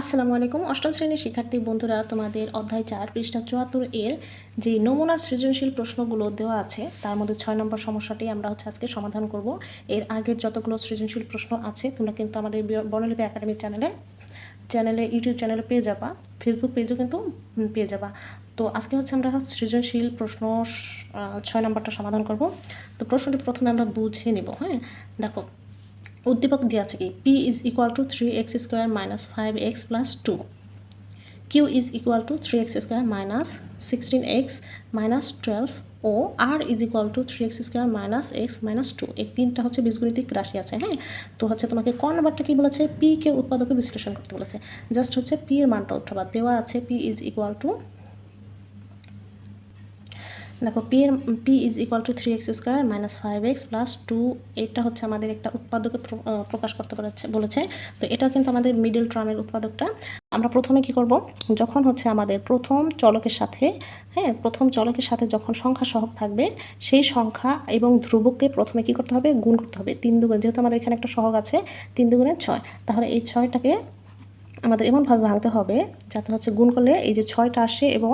আসসালামু আলাইকুম। অষ্টম শ্রেণীর শিক্ষার্থী বন্ধুরা, তোমাদের অধ্যায় 4 পৃষ্ঠা 74 এর যে নমুনা সৃজনশীল প্রশ্নগুলো দেওয়া আছে তার মধ্যে 6 নম্বর সমস্যাটি আমরা আজকে সমাধান করব। এর আগের যতগুলো সৃজনশীল প্রশ্ন আছে তোমরা কিন্তু আমাদের বর্ণলিপি একাডেমি চ্যানেলে ইউটিউব চ্যানেলে পেয়ে যাবা, ফেসবুক পেজও কিন্তু পেয়ে যাবা। তো আজকে আমরা সৃজনশীল প্রশ্ন 6 নম্বরটা সমাধান করব। তো প্রশ্নটি প্রথমে আমরা বুঝে নিব। হ্যাঁ, দেখো উদ্দীপক দেওয়া আছে কি, p is equal to 3x square minus 5x plus 2, q is equal to 3x square minus 16x minus 12 O r is equal to 3x square minus x minus 2। এই তিনটা বীজগণিতিক রাশি আছে। হ্যাঁ, তো তোমাকে ক নাম্বারটা কি বলেছে, p কে উৎপাদকে বিশ্লেষণ করতে বলেছে। জাস্ট p এর মানটা উঠাবা। দেওয়া আছে p is equal to, দেখো p is equal to 3x square minus 5x plus 2। এটা আমাদের একটা উৎপাদকে প্রকাশ করতে বলেছে। তো এটা কিন্তু আমাদের মিডল টার্মের উৎপাদকটা। আমরা প্রথমে কি করব, যখন আমাদের প্রথম চলকের সাথে যখন সংখ্যা সহগ থাকবে, সেই সংখ্যা এবং ধ্রুবককে প্রথমে কি করতে হবে, গুণ করতে হবে 3 দুগুণে। যেহেতু আমাদের এখানে একটা সহগ আছে 3 দুগুণে 6, তাহলে এই 6টাকে আমাদের এমনভাবে ভাঙতে হবে যাতে গুণ করলে এই যে 6টা আসে এবং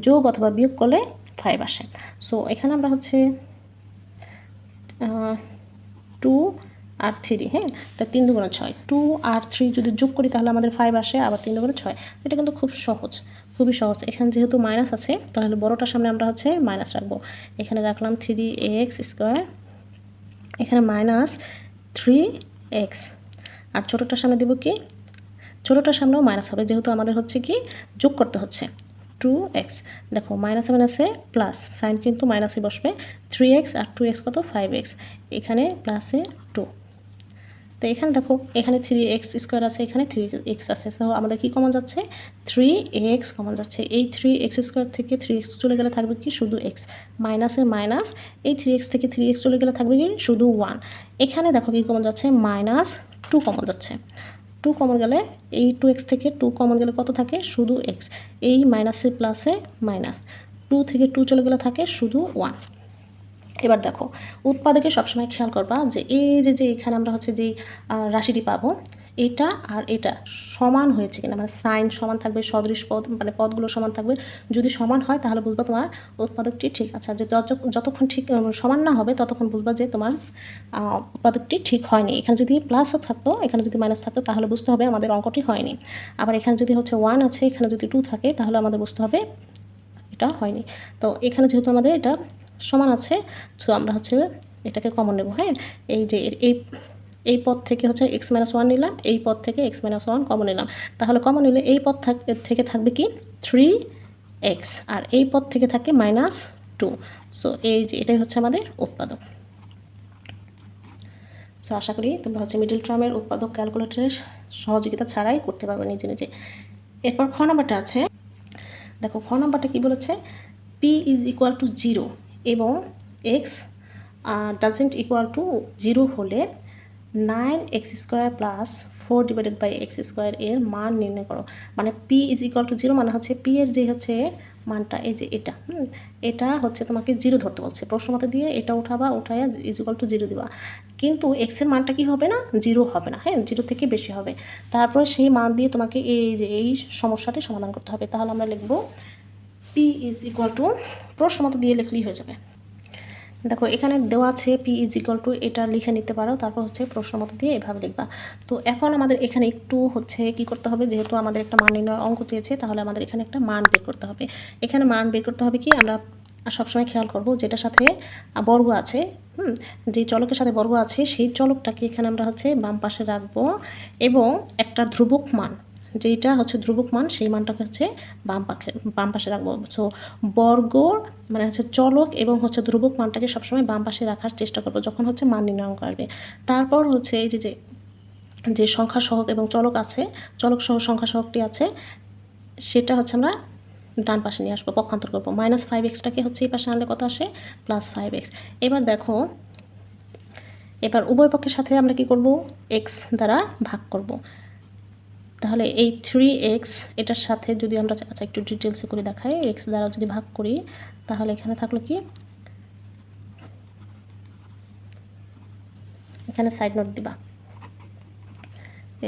যোগ অথবা বিয়োগ করলে 5 আসে। সো এখানে আমরা 2 আর 3, হ্যাঁ, তা 3 দুগুণে 6, 2 আর 3 যদি যোগ করি তাহলে আমাদের 5 আসে, আবার 3 দুগুণে 6। এটা কিন্তু খুবই সহজ। এখানে যেহেতু মাইনাস আছে তাহলে বড়টার সামনে আমরা মাইনাস রাখবো। এখানে রাখলাম 3x স্কোয়ার, এখানে মাইনাস 3x, আর ছোটোটার সামনে দেবো কি, ছোটোটার সামনেও মাইনাস হবে যেহেতু আমাদের কি যোগ করতে হচ্ছে 2x। দেখো মাইনাসে মাইনাসে প্লাস, সাইন কিন্তু মাইনাসে বসবে। 3x আর 2x কত, 5x, এখানে প্লাসে 2। তো এখানে দেখো এখানে 3x স্কোয়ার আছে, এখানে 3x আছে। তো আমাদের কি কমন যাচ্ছে, 3x কমন যাচ্ছে। এই 3x স্কোয়ার থেকে 3x চলে গেলে থাকবে কি, শুধু x। মাইনাসের মাইনাস, এই 3x থেকে 3x চলে গেলে থাকবে কি, শুধু 1। এখানে দেখো কি কমন যাচ্ছে, -2 কমন যাচ্ছে। 2 কমন গেলে, এই 2x থেকে 2 কমন গেলে কত থাকে, শুধু x। এই মাইনাসে প্লাসে মাইনাস, 2 থেকে 2 চলে গেলে থাকে শুধু 1। এবার দেখো উৎপাদকে সবসময় খেয়াল করবা যে এই যে এখানে আমরা যেই রাশিটি পাবো, এটা আর এটা সমান হয়েছে কিনা, মানে সাইন সমান থাকবে, সদৃশ পদ মানে পদগুলো সমান থাকবে। যদি সমান হয় তাহলে বুঝবা তোমার উৎপাদকটি ঠিক আছে। আর যতক্ষণ ঠিক সমান না হবে ততক্ষণ বুঝবা যে তোমার উৎপাদকটি ঠিক হয়নি। এখানে যদি প্লাসও থাকতো, এখানে যদি মাইনাস থাকতো তাহলে বুঝতে হবে আমাদের অঙ্কটি হয়নি। আবার এখানে যদি 1 আছে, এখানে যদি 2 থাকে তাহলে আমাদের বুঝতে হবে এটা হয়নি। তো এখানে যেহেতু আমাদের এটা সমান আছে, সো আমরা এটাকে কমন নেব। হ্যাঁ, এই যে এই পদ থেকে x-1 নিলাম, এই পদ থেকে x-1 কমন নিলাম। তাহলে কমন নিলে এই পদ থেকে থাকবে কি 3x, আর এই পদ থেকে থাকে -2। সো এই যে এটাই আমাদের উৎপাদক। সো আশা করি তোমরা মিডল টার্মের উৎপাদক ক্যালকুলেটরের সহযোগিতা ছাড়াই করতে পারবে নিজে নিজে। এরপর খ নাম্বারটা আছে। দেখো খ নাম্বারটা কি বলেছে, p ইজ ইকুয়াল টু 0 এবং x ডাজেন্ট ইকুয়াল টু 0 হলে 9x square plus 4 divided by x square এর মান নির্ণয় করো। মানে p ইজ ইকুয়াল টু 0 মানে p এর যে মানটা, এই যে এটা এটা তোমাকে 0 ধরতে বলছে। প্রশ্নমতে দিয়ে এটা উঠায়া ইজ ইকুয়াল টু 0 দিবা, কিন্তু x এর মানটা কি হবে না, 0 হবে না। হ্যাঁ, 0 থেকে বেশি হবে। তারপর সেই মান দিয়ে তোমাকে এই সমস্যাটি সমাধান করতে হবে। তাহলে আমরা লিখব p ইজ ইকুয়াল টু, প্রশ্নমতে দিয়ে লিখলেই হয়ে যাবে। দেখো এখানে দেওয়া আছে p ইজ ইকুয়াল টু, এটা লিখে নিতে পারো। তারপর প্রশ্নমতে দিয়ে এভাবে লিখবা। তো এখন আমাদের এখানে একটু কি করতে হবে, যেহেতু আমাদের একটা মান নির্ণয় অঙ্ক চেয়েছে, তাহলে আমাদের এখানে একটা মান বের করতে হবে। এখানে মান বের করতে হবে কি, আমরা সবসময় খেয়াল করব যেটার সাথে বর্গ আছে, যে চলকের সাথে বর্গ আছে সেই চলকটাকে এখানে আমরা বাম পাশে রাখবো, এবং একটা ধ্রুবক মান, যেটা ধ্রুবক মান, সেই মানটাকে বাম পাশে রাখবো। সো বর্গ মানে চলক এবং ধ্রুবক মানটাকে সবসময় বাম পাশে রাখার চেষ্টা করবো যখন মান নির্ণয় করবে। তারপর এই যে সংখ্যা সহগ এবং চলক আছে, চলক সহ সংখ্যা সহগটি আছে, সেটা আমরা ডান পাশে নিয়ে আসবো, পক্ষান্তর করবো। -5xটাকে এই পাশে আনলে কত আসে, +5x। এবার দেখো, এবার উভয় পক্ষের সাথে আমরা কি করব, x দ্বারা ভাগ করব। তাহলে এই 3x এটার সাথে যদি আমরা একটু ডিটেলসে করে দেখাই, x দ্বারা যদি ভাগ করি তাহলে এখানে থাকলো কি, এখানে সাইড নোট দিবা,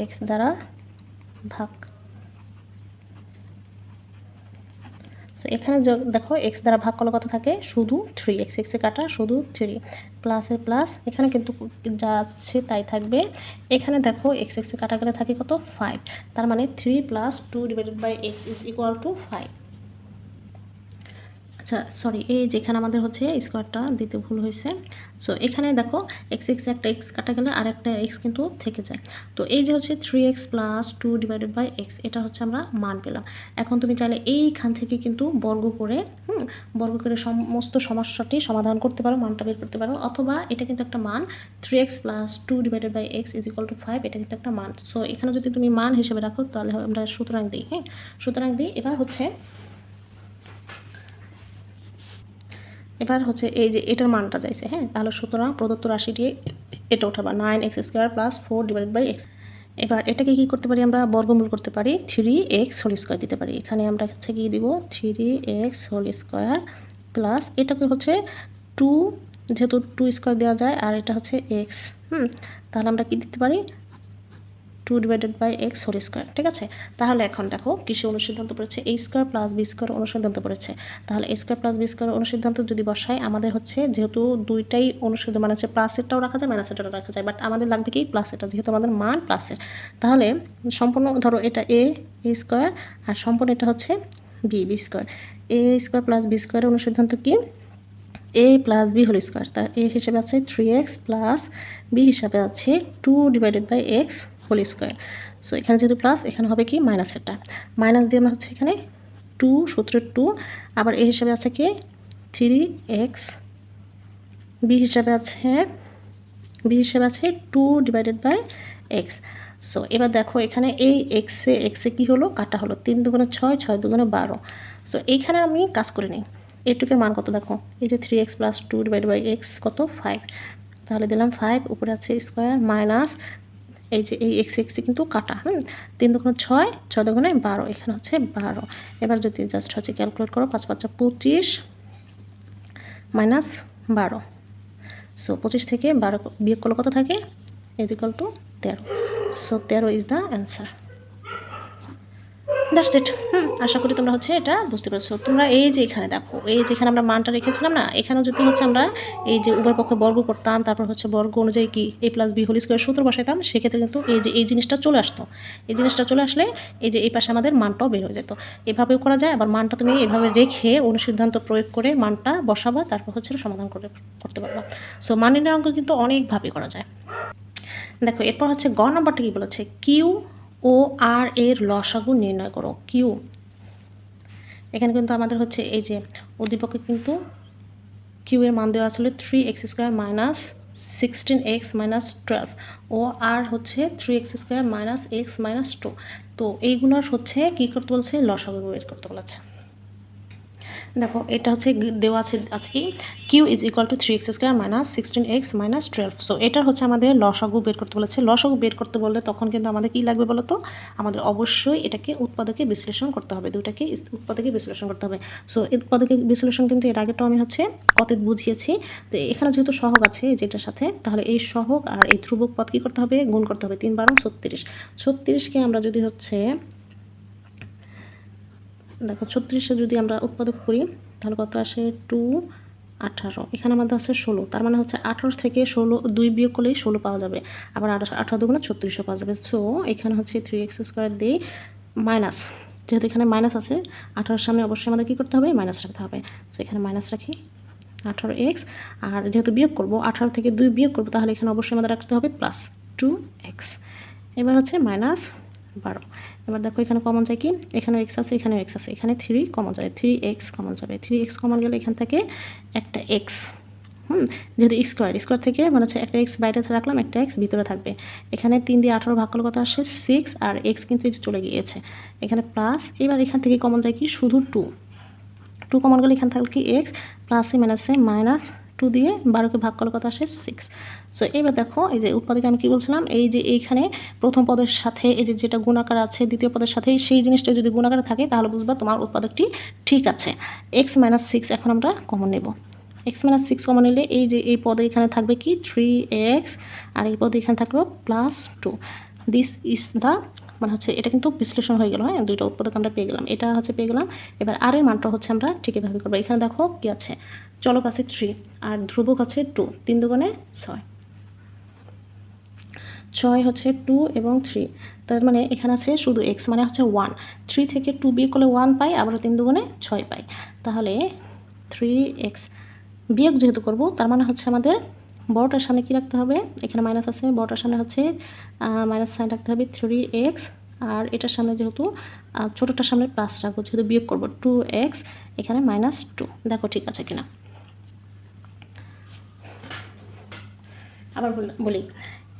x দ্বারা ভাগ সো এখানে দেখো এক্স দ্বারা ভাগ করলে কত থাকে, শুধু 3, এক্স এক্সে কাটা শুধু 3, প্লাসের প্লাস এখানে কিন্তু যা আছে তাই থাকবে। এখানে দেখো এক্স এক্সে কাটা গেলে থাকে কত 5, তার মানে 3 + 2 / x = 5। আচ্ছা সরি, এই যেখানে আমাদের হচ্ছে স্কোয়ারটা দিতে ভুল হয়েছে। সো এখানে দেখো এক্স এক্স একটা এক্স কাটা গেলে আর একটা এক্স কিন্তু থেকে যায়। তো এই যে হচ্ছে 3x + 2 / x, এটা হচ্ছে আমরা মান পেলাম। এখন তুমি চাইলে এইখান থেকে কিন্তু বর্গ করে সমস্ত সমস্যাটি সমাধান করতে পারো, মানটা বের করতে পারো, অথবা এটা কিন্তু একটা মান 3x + 2 / x = 5, এটা কিন্তু একটা মান। সো এখানে যদি তুমি মান হিসেবে রাখো তাহলে আমরা সুতরাং দিই, হ্যাঁ সুতরাং দিই। এবার হচ্ছে এই যে এটার মানটা চাইছে, হ্যাঁ তাহলে সুতরাং প্রদত্ত রাশিটি এটা উঠাবা 9x² + 4 / x। এবার এটাকে কি করতে পারি, আমরা বর্গমূল করতে পারি, 3x² দিতে পারি। এখানে আমরা হচ্ছে কি দিব, 3x² প্লাস এটাকে হচ্ছে 2, যেহেতু 2² দেওয়া যায়, আর এটা হচ্ছে x, তাহলে আমরা কি দিতে পারি 2 / x², ঠিক আছে। তাহলে এখন দেখো কিসে অনুসিদ্ধান্ত পড়েছে, a² + b² অনুসিদ্ধান্ত পড়েছে। তাহলে a² + b² অনুসিদ্ধান্ত যদি বসাই, আমাদের হচ্ছে যেহেতু দুইটাই অনুসিদ্ধান্ত মানে হচ্ছে প্লাসেরটাও রাখা যায় মাইনাসেরটাও রাখা যায়, বাট আমাদের লাগবে কি প্লাসেরটা, যেহেতু আমাদের মান প্লাসের। তাহলে সম্পূর্ণ ধরো এটা a² আর সম্পূর্ণ এটা হচ্ছে b²। a² + b² অনুসিদ্ধান্ত কি, a + b² তার a হিসেবে আছে 3x প্লাস b হিসাবে আছে 2 / x²। সো এখানে যেহেতু প্লাস, এখানে হবে কি মাইনাসেরটা, মাইনাস দিয়ে আমরা হচ্ছে এখানে 2 সূত্রের 2, আবার a হিসাবে আছে কি 3x, b হিসাবে আছে 2 / x। সো এবার দেখো এখানে এই এক্সে কি হলো, কাটা হলো, 3 × 6 = 6, 2 × 12। সো এইখানে আমি কাজ করে নিই, এটুকের মান কত দেখো, এই যে 3x + 2 / x কত 5, তাহলে দিলাম 5, উপরে আছে স্কোয়ার মাইনাস এই যে এই এক্স কিন্তু কাটা, 3 × 6 = 6, 2 × 12, এখানে হচ্ছে 12। এবার যদি জাস্ট হচ্ছে ক্যালকুলেট করো, 5 × 5 = 25 - 12। সো 25 থেকে 12 বিয়োগ করলে কত থাকে, = 13। So 13 is the answer. That's it. আশা করি তোমরা হচ্ছে এটা বুঝতে পেরেছো। তোমরা এই যে এখানে দেখো, এই যেখানে আমরা মানটা রেখেছিলাম না, এখানেও যদি হচ্ছে আমরা এই যে উভয় পক্ষে বর্গ করতাম, তারপর হচ্ছে বর্গ অনুযায়ী কি a + b² সূত্র বসাইতাম, সেক্ষেত্রে কিন্তু এই জিনিসটা চলে আসতো। এই জিনিসটা চলে আসলে এই যে এই পাশে আমাদের মানটাও বের হয়ে যেত। এভাবেও করা যায়, আবার মানটা তুমি এভাবে রেখে অনুসিদ্ধান্ত প্রয়োগ করে মানটা বসাবা, তারপর হচ্ছে সমাধান করতে পারবা। সো মান নির্ণয় অঙ্ক কিন্তু অনেকভাবে করা যায়। দেখো এরপর হচ্ছে গ নাম্বারটা কি বলেছে, কিউ ও আর এর লসাগু নির্ণয় করো। কিউ, এখানে কিন্তু আমাদের হচ্ছে এই যে উদ্দীপকে কিন্তু কিউ এর মান দেওয়া আসলে 3x² - 16x - 12, ও আর হচ্ছে 3x² - x - 2। তো এইগুলোর হচ্ছে কী করতে বলছে, লসাগু বের করতে বলেছে। দেখো এটা হচ্ছে দেওয়া আছে আজকে কিউ = 3x² - 16x - 12। সো এটা হচ্ছে আমাদের লসাগু বের করতে বলেছে। লসাগু বের করতে বললে তখন কিন্তু আমাদের কি লাগবে বলো তো, আমাদের অবশ্যই এটাকে উৎপাদকে বিশ্লেষণ করতে হবে, দুটাকে উৎপাদকে বিশ্লেষণ করতে হবে। সো উৎপাদকে বিশ্লেষণ কিন্তু এর আগেটাও আমি হচ্ছে কতে বুঝিয়েছি। তো এখানে যেহেতু সহগ আছে যেটার সাথে, তাহলে এই সহগ আর এই ধ্রুবক পদ কী করতে হবে, গুণ করতে হবে। 3 × 12 = 36। 36কে আমরা যদি হচ্ছে দেখো 36 যদি আমরা উৎপাদক করি তাহলে কত আসে, 2 18, এখানে আমাদের আছে 16, তার মানে হচ্ছে 18 থেকে 16 2 বিয়োগ করলেই 16 পাওয়া যাবে, আবার 18 2 × 36 পাওয়া যাবে। সো এখানে হচ্ছে 3x² দিই মাইনাস, যেহেতু এখানে মাইনাস আছে 18 সামনে অবশ্যই আমাদের কী করতে হবে, মাইনাস রাখতে হবে। সো এখানে মাইনাস রাখি 18x, আর যেহেতু বিয়োগ করব 18 থেকে 2 বিয়োগ করব, তাহলে এখানে অবশ্যই আমাদের রাখতে হবে +2x। এবার হচ্ছে -12। এবার দেখো এখানে কমন যায় কি, এখানে x আছে, এখানে x আছে, এখানে 3 কমন যাবে, 3x কমন যাবে, 3x কমন গেলে এখান থেকে একটা x, যেহেতু স্কোয়ার থেকে মানে হচ্ছে একটা x বাইরে রাখলাম, একটা x ভিতরে থাকবে। এখানে 3 দিয়ে 18 ভাগ করলে কত আসে 6, আর x কিন্তু এই যে চলে গিয়েছে, এখানে প্লাস। এবার এখান থেকে কমন যায় কি, শুধু 2 কমন গেলে এখানে থাকলে কি x, প্লাসে মাইনাসে -2 দিয়ে 12কে ভাগ করলে কত আসে 6। সো এবার দেখো এই যে উৎপাদকে আমি কি বলছিলাম, এই যে এইখানে প্রথম পদের সাথে এই যে যেটা গুণাকার আছে দ্বিতীয় পদের সাথে, সেই জিনিসটা যদি গুণাকারে থাকে তাহলে বুঝবা তোমার উৎপাদকটি ঠিক আছে। x - 6 এখন আমরা কমন নেব, x - 6 কমন নিলে এই যে এই পদে এখানে থাকবে কি 3x, আর এই পদে এখানে থাকবে +2। দিস ইজ দ্য মানে হচ্ছে এটা কিন্তু বিশ্লেষণ হয়ে গেল, হ্যাঁ, দুইটা উৎপাদক আমরা পেয়ে গেলাম, এটা হচ্ছে পেয়ে গেলাম। এবার আর এর মানটা হচ্ছে আমরা ঠিক এভাবে করবো। এখানে দেখো কি আছে, চলক আছে 3 আর ধ্রুবক আছে 2, 3 দুগুণে 6, 6 হচ্ছে 2 এবং 3, তার মানে এখানে আছে শুধু এক্স মানে হচ্ছে 1, 3 থেকে 2 বিয়োগ করলে 1 পাই, আবার 3 দুগুণে 6 পাই। তাহলে 3x বিয়োগ যেহেতু করব, তার মানে হচ্ছে আমাদের বড়টার সামনে কি রাখতে হবে, এখানে মাইনাস আছে, বড়টার সামনে হচ্ছে মাইনাস সাইন রাখতে হবে 3x, আর এটার সামনে যেহেতু ছোটোটার সামনে প্লাস রাখবো, যেহেতু বিয়োগ করবো 2x, এখানে -2। দেখো ঠিক আছে কিনা। আবার বলি,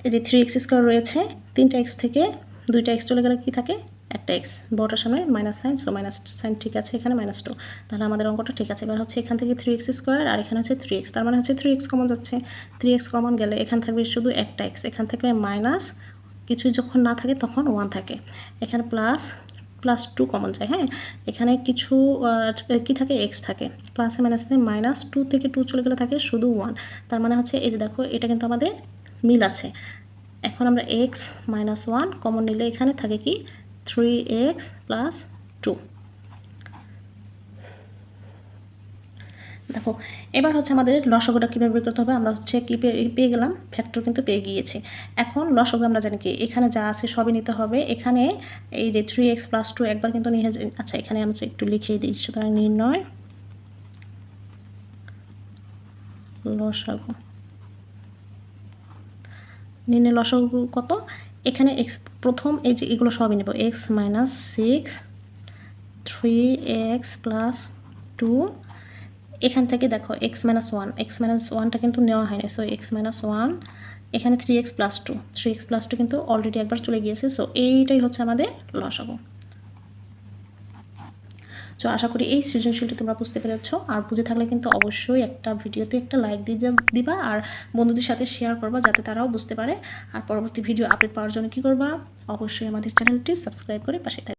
এই যে 3x² রয়েছে, 3টা x থেকে 2টা x চলে গেলে কি থাকে, একটা x, বড়টার সামনে minus sine, so minus sine ঠিক আছে, এখানে -2, তাহলে আমাদের অঙ্কটা ঠিক আছে। এবার হচ্ছে এখান থেকে 3x² আর এখানে হচ্ছে 3x, তার মানে হচ্ছে 3x কমন যাচ্ছে, 3x কমন গেলে এখান থাকবে শুধু একটা x, এখান থেকে মাইনাস কিছু যখন না থাকে তখন 1 থাকে, এখানে +2 কমন যায়, হ্যাঁ, এখানে কিছু কি থাকে, x থাকে, প্লাসে মাইনাসে -2 থেকে 2 চলে গেলে থাকে শুধু 1, তার মানে হচ্ছে এই যে দেখো এটা কিন্তু আমাদের মিল আছে। এখন আমরা x - 1 কমন নিলে এখানে থাকে কি 3x + 2। দেখো এবার হচ্ছে আমাদের লসাগুটা কীভাবে বের করতে হবে, আমরা হচ্ছে কি পেয়ে গেলাম, ফ্যাক্টর কিন্তু পেয়ে গিয়েছি। এখন লসাগু আমরা জানি কি, এখানে যা আছে সবই নিতে হবে। এখানে এই যে 3x + 2 একবার কিন্তু নিয়ে, আচ্ছা এখানে আমরা একটু লিখিয়ে দিই, সুতরাং নির্ণয় লসাগু, নির্ণয় লসাগু কত, এখানে x প্রথম এই যে এগুলো সবই নেব, x - 6, 3x + 2, এখান থেকে দেখো x - 1, x - 1টা কিন্তু নেওয়া হয়নি, সো x - 1, এখানে 3x + 2, 3x + 2 কিন্তু অলরেডি একবার চলে গিয়েছে, সো এইটাই হচ্ছে আমাদের লসাগু। সো আশা করি এই সৃজনশীলটি তোমরা বুঝতে পেরেছ, আর বুঝে থাকলে কিন্তু অবশ্যই একটা ভিডিওতে একটা লাইক দিবা আর বন্ধুদের সাথে শেয়ার করবা, যাতে তারাও বুঝতে পারে। আর পরবর্তী ভিডিও আপডেট পাওয়ার জন্য কী করবা, অবশ্যই আমাদের চ্যানেলটি সাবস্ক্রাইব করে পাশে থাকবে।